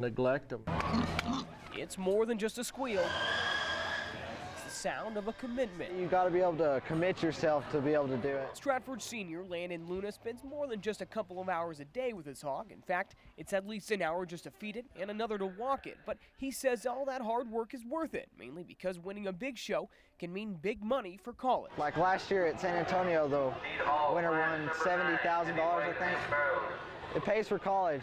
Neglect them. It's more than just a squeal. It's the sound of a commitment. You got to be able to commit yourself to be able to do it. Stratford senior Landon Luna spends more than just a couple of hours a day with his hog. In fact, it's at least an hour just to feed it and another to walk it. But he says all that hard work is worth it, mainly because winning a big show can mean big money for college. Like last year at San Antonio, the winner won $70,000, I think. It pays for college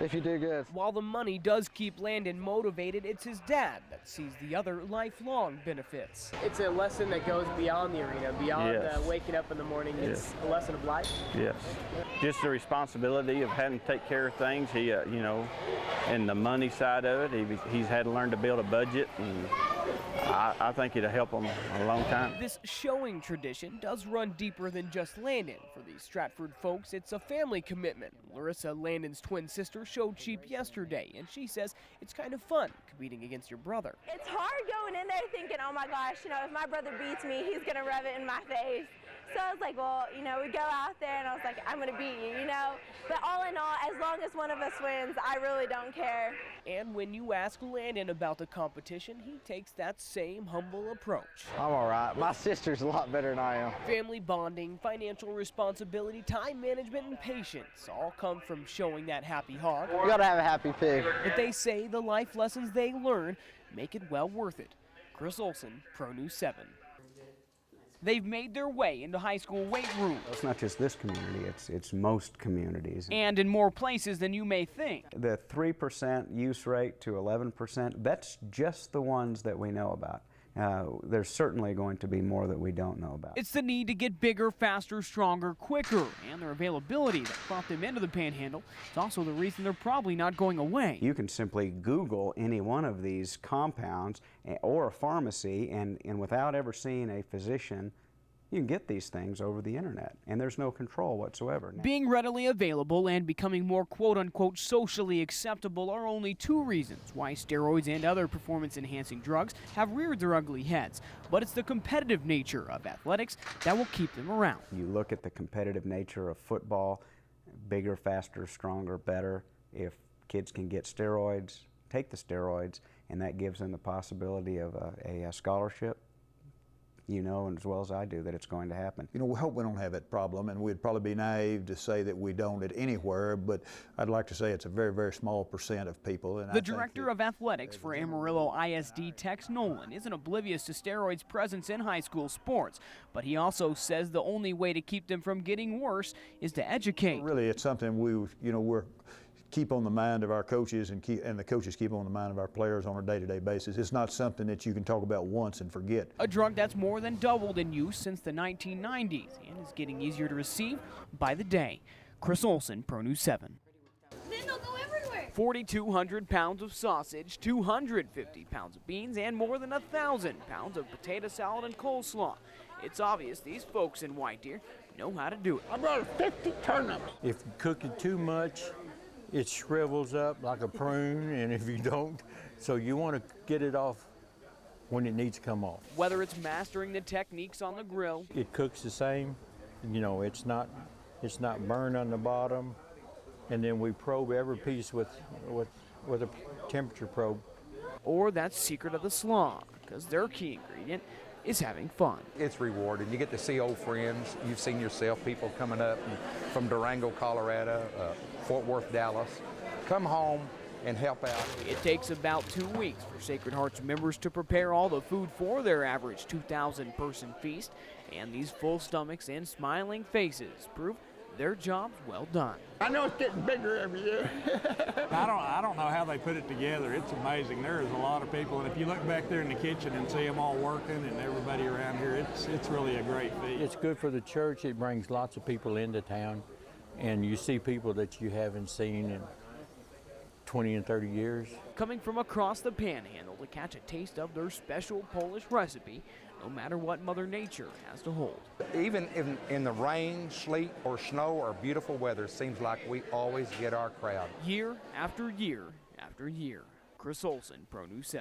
if you do good. While the money does keep Landon motivated, it's his dad that sees the other lifelong benefits. It's a lesson that goes beyond the arena, beyond waking up in the morning. It's a lesson of life. Yes. Just the responsibility of having to take care of things. He, you know, and the money side of it, he's had to learn to build a budget, and I think it'll help him a long time. This showing tradition does run deeper than just Landon. For these Stratford folks, it's a family commitment. Larissa, Landon's twin sister, showed sheep yesterday, and she says it's kind of fun competing against your brother. It's hard going in there thinking, oh my gosh, you know, if my brother beats me, he's going to rub it in my face. So I was like, well, you know, we go out there, and I was like, I'm going to beat you, you know. But all in all, as long as one of us wins, I really don't care. And when you ask Landon about the competition, he takes that same humble approach. I'm all right. My sister's a lot better than I am. Family bonding, financial responsibility, time management, and patience all come from showing that happy hog. You got to have a happy pig. But they say the life lessons they learn make it well worth it. Chris Olson, Pro News 7. They've made their way into high school weight rooms. It's not just this community, it's most communities. And in more places than you may think. The 3% use rate to 11%, that's just the ones that we know about. There's certainly going to be more that we don't know about. It's the need to get bigger, faster, stronger, quicker, and their availability that brought them into the Panhandle. It's also the reason they're probably not going away. You can simply Google any one of these compounds or a pharmacy, and without ever seeing a physician, you can get these things over the internet, and there's no control whatsoever. Being readily available and becoming more quote-unquote socially acceptable are only two reasons why steroids and other performance-enhancing drugs have reared their ugly heads. But it's the competitive nature of athletics that will keep them around. You look at the competitive nature of football, bigger, faster, stronger, better. If kids can get steroids, take the steroids, and that gives them the possibility of a scholarship. You know as well as I do that it's going to happen. You know, we hope we don't have that problem, and we'd probably be naive to say that we don't at anywhere, but I'd like to say it's a very, very small percent of people. And the director of athletics for Amarillo ISD, Tex Nolan, isn't oblivious to steroids' presence in high school sports, but he also says the only way to keep them from getting worse is to educate. Really, it's something we're keep on the mind of our coaches, and the coaches keep on the mind of our players on a day-to-day basis. It's not something that you can talk about once and forget. A drug that's more than doubled in use since the 1990s and is getting easier to receive by the day. Chris Olson, Pro News 7. Then they'll go everywhere. 4,200 pounds of sausage, 250 pounds of beans, and more than 1,000 pounds of potato salad and coleslaw. It's obvious these folks in White Deer know how to do it. I brought 50 turnips. If you cook it too much, it shrivels up like a prune, and if you don't, so you want to get it off when it needs to come off. Whether it's mastering the techniques on the grill, it cooks the same. You know, it's not burned on the bottom, and then we probe every piece with a temperature probe. Or that secret of the slaw, because their key ingredient is having fun. It's rewarding. You get to see old friends. You've seen yourself, people coming up from Durango, Colorado, Fort Worth, Dallas. Come home and help out. It takes about 2 weeks for Sacred Hearts members to prepare all the food for their average 2,000-person feast, and these full stomachs and smiling faces prove their job's well done. I know it's getting bigger every year. I don't know how they put it together. It's amazing. There is a lot of people, and if you look back there in the kitchen and see them all working and everybody around here, it's really a great feat. It's good for the church. It brings lots of people into town, and you see people that you haven't seen in 20 and 30 years. Coming from across the Panhandle to catch a taste of their special Polish recipe, no matter what Mother Nature has to hold. Even in the rain, sleet, or snow, or beautiful weather, it seems like we always get our crowd. Year after year after year. Chris Olson, Pro News 7.